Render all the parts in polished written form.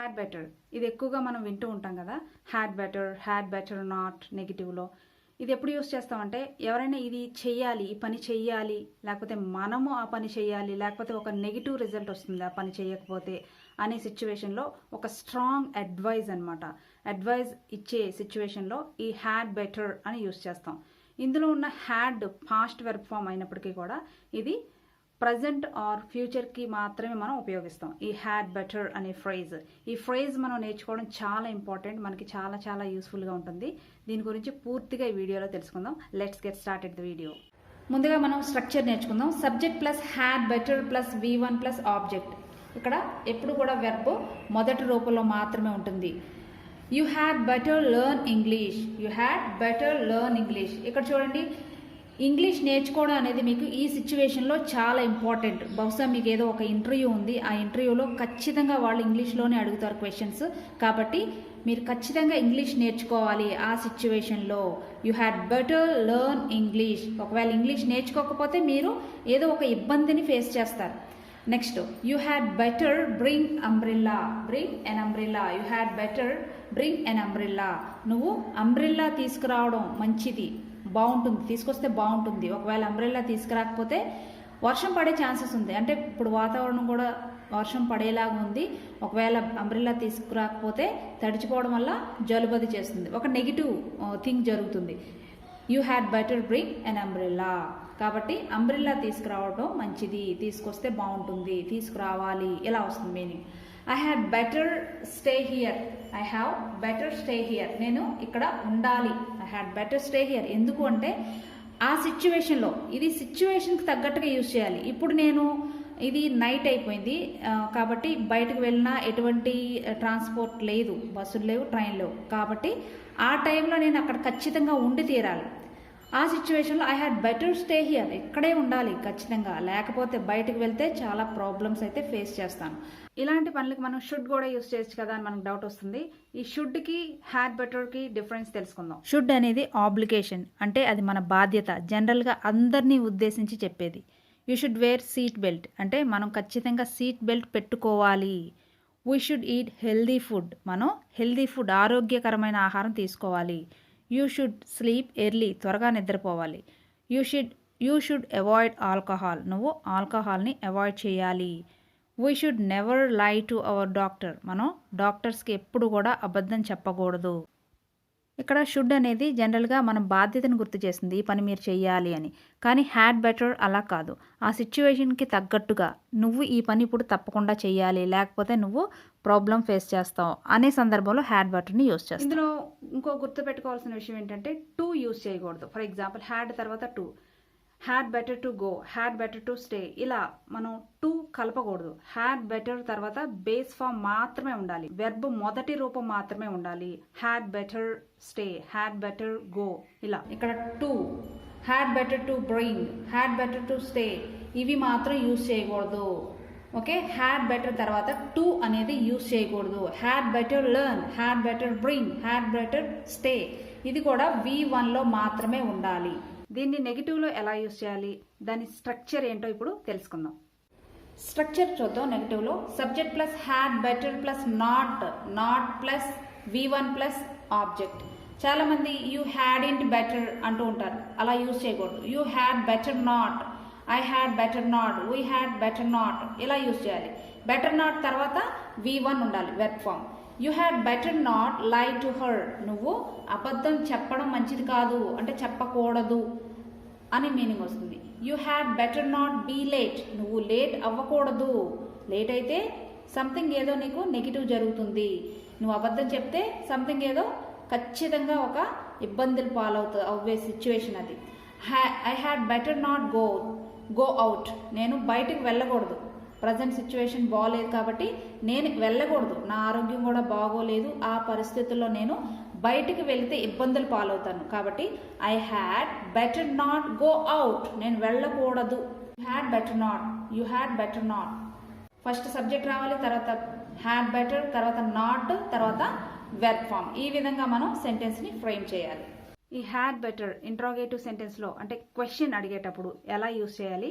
Had better ఇది ఎక్కువగా మనం వింటూ ఉంటాం కదా. హ్యాడ్ బెటర్ నాట్ నెగిటివ్లో ఇది ఎప్పుడు యూస్ చేస్తామంటే ఎవరైనా ఇది చెయ్యాలి, ఈ పని చెయ్యాలి, లేకపోతే మనము ఆ పని చెయ్యాలి, లేకపోతే ఒక నెగిటివ్ రిజల్ట్ వస్తుంది ఆ పని చేయకపోతే అనే సిచ్యువేషన్లో ఒక స్ట్రాంగ్ అడ్వైజ్ అనమాట. అడ్వైజ్ ఇచ్చే సిచ్యువేషన్లో ఈ హ్యాడ్ బెటర్ అని యూస్ చేస్తాం. ఇందులో ఉన్న హ్యాడ్ పాస్ట్ వెర్బ్ ఫామ్ అయినప్పటికీ కూడా ఇది ప్రజెంట్ ఆర్ ఫ్యూచర్కి మాత్రమే మనం ఉపయోగిస్తాం ఈ హ్యాడ్ బెటర్ అనే ఫ్రేజ్. ఈ ఫ్రేజ్ మనం నేర్చుకోవడం చాలా ఇంపార్టెంట్, మనకి చాలా చాలా యూస్ఫుల్గా ఉంటుంది. దీని గురించి పూర్తిగా ఈ వీడియోలో తెలుసుకుందాం. Let's get started the video. ముందుగా మనం స్ట్రక్చర్ నేర్చుకుందాం. Subject plus had better plus V1 plus object. ఇక్కడ ఎప్పుడు కూడా వెర్బ్ మొదటి రూపంలో మాత్రమే ఉంటుంది. You had better learn English. You had better learn English. ఇక్కడ చూడండి, ఇంగ్లీష్ నేర్చుకోవడం అనేది మీకు ఈ సిచ్యువేషన్లో చాలా ఇంపార్టెంట్. బహుశా మీకు ఏదో ఒక ఇంటర్వ్యూ ఉంది, ఆ ఇంటర్వ్యూలో ఖచ్చితంగా వాళ్ళు ఇంగ్లీష్లోనే అడుగుతారు క్వశ్చన్స్. కాబట్టి మీరు ఖచ్చితంగా ఇంగ్లీష్ నేర్చుకోవాలి ఆ సిచ్యువేషన్లో. You had better learn English. ఒకవేళ ఇంగ్లీష్ నేర్చుకోకపోతే మీరు ఏదో ఒక ఇబ్బందిని ఫేస్ చేస్తారు. Next, you had better bring umbrella. Bring an umbrella. You had better bring an umbrella. నువ్వు అంబ్రిల్లా తీసుకురావడం మంచిది, బాగుంటుంది, తీసుకొస్తే బాగుంటుంది. ఒకవేళ అంబ్రెల్లా తీసుకురాకపోతే వర్షం పడే ఛాన్సెస్ ఉంది. అంటే ఇప్పుడు వాతావరణం కూడా వర్షం పడేలాగా ఉంది. ఒకవేళ అంబ్రెల్లా తీసుకురాకపోతే తడిచిపోవడం వల్ల జలుబది చేస్తుంది, ఒక నెగిటివ్ థింగ్ జరుగుతుంది. You had better bring an umbrella. కాబట్టి అంబ్రెల్లా తీసుకురావడం మంచిది, తీసుకొస్తే బాగుంటుంది, తీసుకురావాలి, ఇలా వస్తుంది meaning. I had better stay here. I have better stay here. నేను ఇక్కడ ఉండాలి. I had better stay here. ఎందుకు అంటే ఆ సిచ్యువేషన్లో, ఇది సిచ్యువేషన్కి తగ్గట్టుగా యూజ్ చేయాలి. ఇప్పుడు నేను ఇది నైట్ అయిపోయింది కాబట్టి బయటకు వెళ్ళినా ఎటువంటి ట్రాన్స్పోర్ట్ లేదు, బస్సులు లేవు, ట్రైన్ లేవు. కాబట్టి ఆ టైంలో నేను అక్కడ ఖచ్చితంగా ఉండి తీరాలి. ఆ సిచ్యువేషన్లో I had better stay here. ఇక్కడే ఉండాలి ఖచ్చితంగా, లేకపోతే బయటకు వెళ్తే చాలా ప్రాబ్లమ్స్ అయితే ఫేస్ చేస్తాను. ఇలాంటి పనులకు మనం షుడ్ కూడా యూస్ చేయొచ్చు కదా అని మనకు డౌట్ వస్తుంది. ఈ షుడ్కి హ్యాడ్ బెటర్కి డిఫరెన్స్ తెలుసుకుందాం. షుడ్ అనేది ఆబ్లిగేషన్, అంటే అది మన బాధ్యత, జనరల్గా అందరినీ ఉద్దేశించి చెప్పేది. You should wear seat belt, అంటే మనం ఖచ్చితంగా సీట్ బెల్ట్ పెట్టుకోవాలి. We should eat healthy food, మనం హెల్దీ ఫుడ్, ఆరోగ్యకరమైన ఆహారం తీసుకోవాలి. యూ షుడ్ స్లీప్ ఎర్లీ, త్వరగా నిద్రపోవాలి. యూ షుడ్ అవాయిడ్ ఆల్కహాల్, నువ్వు ఆల్కహాల్ని అవాయిడ్ చేయాలి. వీ షుడ్ నెవర్ లై టు అవర్ డాక్టర్, మనం డాక్టర్స్కి ఎప్పుడు కూడా అబద్ధం చెప్పకూడదు. ఇక్కడ షుడ్ అనేది జనరల్గా మన బాధ్యతను గుర్తు చేస్తుంది, ఈ పని మీరు చెయ్యాలి అని. కానీ హ్యాడ్ బెటర్ అలా కాదు, ఆ సిచ్యువేషన్కి తగ్గట్టుగా నువ్వు ఈ పని ఇప్పుడు తప్పకుండా చెయ్యాలి, లేకపోతే నువ్వు ప్రాబ్లం ఫేస్ చేస్తావు అనే సందర్భంలో హ్యాడ్ బెటర్ని యూస్ చేస్తాం. ఇందులో ఇంకో గుర్తుపెట్టుకోవాల్సిన విషయం ఏంటంటే టు యూస్ చేయకూడదు. ఫర్ ఎగ్జాంపుల్ హ్యాడ్ తర్వాత to, had better to go, had better to stay, ఇలా మనం టు కలపకూడదు. హ్యాడ్ బెటర్ తర్వాత బేస్ ఫామ్ మాత్రమే ఉండాలి, వెర్బ్ మొదటి రూపం మాత్రమే ఉండాలి. Had better stay, had better go, ఇలా. ఇక్కడ to, had better to bring, had better to stay, ఇవి మాత్రం యూస్ చేయకూడదు. ఓకే, హ్యాడ్ బెటర్ తర్వాత టు అనేది యూస్ చేయకూడదు. Had better learn, had better bring, had better stay, ఇది కూడా V1లో మాత్రమే ఉండాలి. దీన్ని నెగిటివ్లో ఎలా యూస్ చేయాలి, దాని స్ట్రక్చర్ ఏంటో ఇప్పుడు తెలుసుకుందాం. స్ట్రక్చర్ చూద్దాం. నెగిటివ్లో subject plus had better plus not, not plus V1 plus object. చాలామంది యూ హ్యాడ్ ఇంట్ బెటర్ అంటూ ఉంటారు, అలా యూస్ చేయకూడదు. You had better not, I had better not, we had better not, ఇలా యూస్ చేయాలి. బెటర్ నాట్ తర్వాత V1 ఉండాలి, verb form. You had better not lie to her, నువ్వు అబద్ధం చెప్పడం మంచిది కాదు, అంటే చెప్పకూడదు అని మీనింగ్ వస్తుంది. You had better not be late, నువ్వు లేట్ అవ్వకూడదు. లేట్ అయితే సంథింగ్ ఏదో నీకు నెగిటివ్ జరుగుతుంది, నువ్వు అబద్ధం చెప్తే సంథింగ్ ఏదో ఖచ్చితంగా ఒక ఇబ్బందులు అవ్వే సిచ్యువేషన్ అది. I had better not go out, నేను బయటకు వెళ్ళకూడదు, ప్రజెంట్ సిచ్యువేషన్ బాగోలేదు కాబట్టి నేను వెళ్ళకూడదు, నా ఆరోగ్యం కూడా బాగోలేదు, ఆ పరిస్థితుల్లో నేను బయటికి వెళ్తే ఇబ్బందులు పాలవుతాను, కాబట్టి I had better not go out, నేను వెళ్ళకూడదు. You had better not, you had better not, first subject రావాలి, తర్వాత హ్యాడ్ బెటర్, తర్వాత నాట్, తర్వాత వెర్బ్ ఫామ్. ఈ విధంగా మనం సెంటెన్స్ని ఫ్రేమ్ చేయాలి. ఈ హ్యాడ్ బెటర్ ఇంట్రాగేటివ్ సెంటెన్స్లో అంటే క్వశ్చన్ అడిగేటప్పుడు ఎలా యూస్ చేయాలి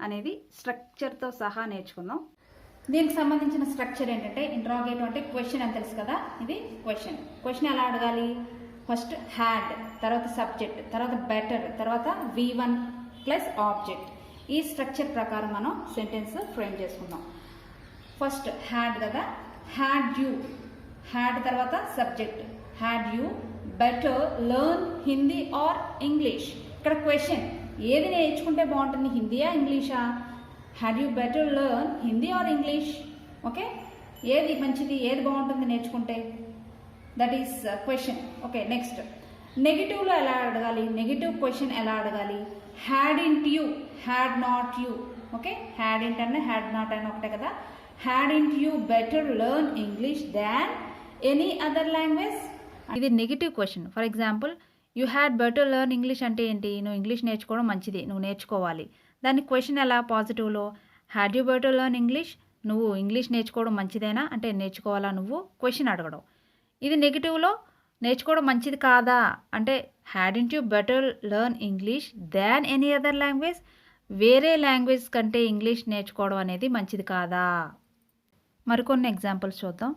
అనేది స్ట్రక్చర్తో సహా నేర్చుకుందాం. దీనికి సంబంధించిన స్ట్రక్చర్ ఏంటంటే ఇంట్రాగేటివ్ అంటే క్వశ్చన్ అని తెలుసు కదా, ఇది క్వశ్చన్ ఎలా అడగాలి, ఫస్ట్ హ్యాడ్, తర్వాత సబ్జెక్ట్, తర్వాత బెటర్, తర్వాత V1 ప్లస్ ఆబ్జెక్ట్. ఈ స్ట్రక్చర్ ప్రకారం మనం సెంటెన్స్ ఫ్రేమ్ చేసుకుందాం. ఫస్ట్ హ్యాడ్ కదా, హ్యాడ్ యూ, హ్యాడ్ తర్వాత subject, had you better learn Hindi or English. ఇక్కడ క్వశ్చన్ ఏది నేర్చుకుంటే బాగుంటుంది, హిందీయా ఇంగ్లీషా? Had you better learn Hindi or English? Okay, ఏది మంచిది, ఏది బాగుంటుంది నేర్చుకుంటే, that is question. Okay, next నెగిటివ్లో ఎలా అడగాలి, నెగిటివ్ క్వశ్చన్ ఎలా అడగాలి, hadn't you, had not you. Okay, hadn't అన్న హ్యాడ్ నాట్ అన్న ఒకటే కదా. Hadn't you better learn English than any other language. ఇది negative question. For example, you had better learn English అంటే ఏంటి, నువ్వు ఇంగ్లీష్ నేర్చుకోవడం మంచిది, నువ్వు నేర్చుకోవాలి. దాని క్వశ్చన్ ఎలా పాజిటివ్లో, had you better learn English, నువ్వు ఇంగ్లీష్ నేర్చుకోవడం మంచిదేనా అంటే నేర్చుకోవాలా నువ్వు, క్వశ్చన్ అడగడం. ఇది నెగిటివ్లో నేర్చుకోవడం మంచిది కాదా అంటే hadn't you better learn English than any other language, వేరే లాంగ్వేజ్ కంటే ఇంగ్లీష్ నేర్చుకోవడం అనేది మంచిది కాదా. మరికొన్ని ఎగ్జాంపుల్స్ చూద్దాం.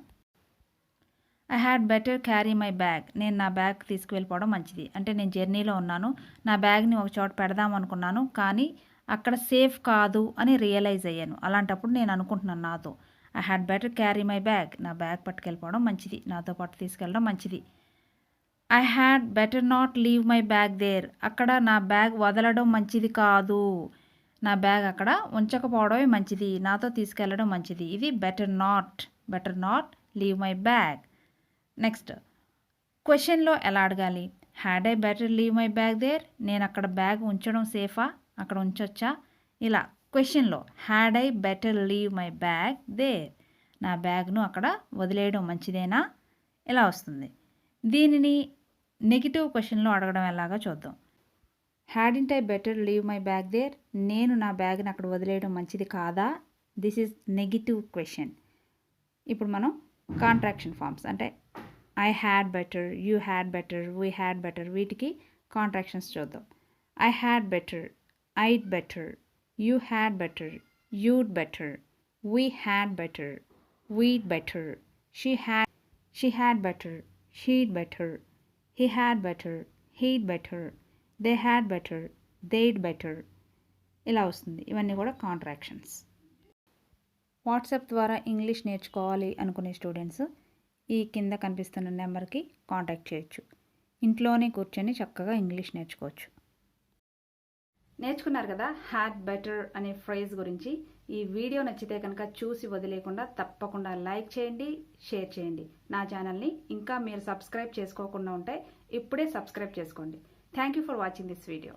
I had better carry my bag, నేను నా బ్యాగ్ తీసుకువెళ్ళిపోవడం మంచిది అంటే నేను జర్నీలో ఉన్నాను, నా బ్యాగ్ని ఒక చోట పెడదాం అనుకున్నాను కానీ అక్కడ సేఫ్ కాదు అని రియలైజ్ అయ్యాను. అలాంటప్పుడు నేను అనుకుంటున్నాను నాతో, I had better carry my bag, నా బ్యాగ్ పట్టుకెళ్ళిపోవడం మంచిది, నాతో పాటు తీసుకెళ్ళడం మంచిది. I had better not leave my bag there, అక్కడ నా బ్యాగ్ వదలడం మంచిది కాదు, నా బ్యాగ్ అక్కడ ఉంచకపోవడమే మంచిది, నాతో తీసుకెళ్ళడం మంచిది. ఇది better not leave my bag. Next క్వశ్చన్లో ఎలా అడగాలి, had I better leave my bag there, నేను అక్కడ బ్యాగ్ ఉంచడం సేఫా, అక్కడ ఉంచొచ్చా. ఇలా క్వశ్చన్లో had I better leave my bag there, నా బ్యాగ్ను అక్కడ వదిలేయడం మంచిదేనా, ఇలా వస్తుంది. దీనిని నెగిటివ్ క్వశ్చన్లో అడగడం ఎలాగా చూద్దాం. Hadn't I better leave my bag there, నేను నా బ్యాగ్ని అక్కడ వదిలేయడం మంచిది కాదా, దిస్ ఈజ్ నెగిటివ్ క్వశ్చన్. ఇప్పుడు మనం కాంట్రాక్షన్ ఫార్మ్స్ అంటే I had better, you had better, we had better, వీటికి కాంట్రాక్షన్స్ చూద్దాం. I had better, I'd better, you had better, you'd better, we had better, we'd better, she had better, she'd better, he had better, he'd better, they had better, they'd better. ఇలా వస్తుంది. ఇవన్నీ కూడా contractions. WhatsApp ద్వారా English నేర్చుకోవాలి అనుకునే students ఈ కింద కనిపిస్తున్న నెంబర్కి కాంటాక్ట్ చేయొచ్చు. ఇంట్లోనే కూర్చొని చక్కగా ఇంగ్లీష్ నేర్చుకోవచ్చు. నేర్చుకున్నారు కదా హ్యాడ్ బెటర్ అనే ఫ్రేజ్ గురించి. ఈ వీడియో నచ్చితే కనుక చూసి వదిలేకుండా తప్పకుండా లైక్ చేయండి, షేర్ చేయండి. నా ఛానల్ని ఇంకా మీరు సబ్స్క్రైబ్ చేసుకోకుండా ఉంటే ఇప్పుడే సబ్స్క్రైబ్ చేసుకోండి. Thank you for watching this video.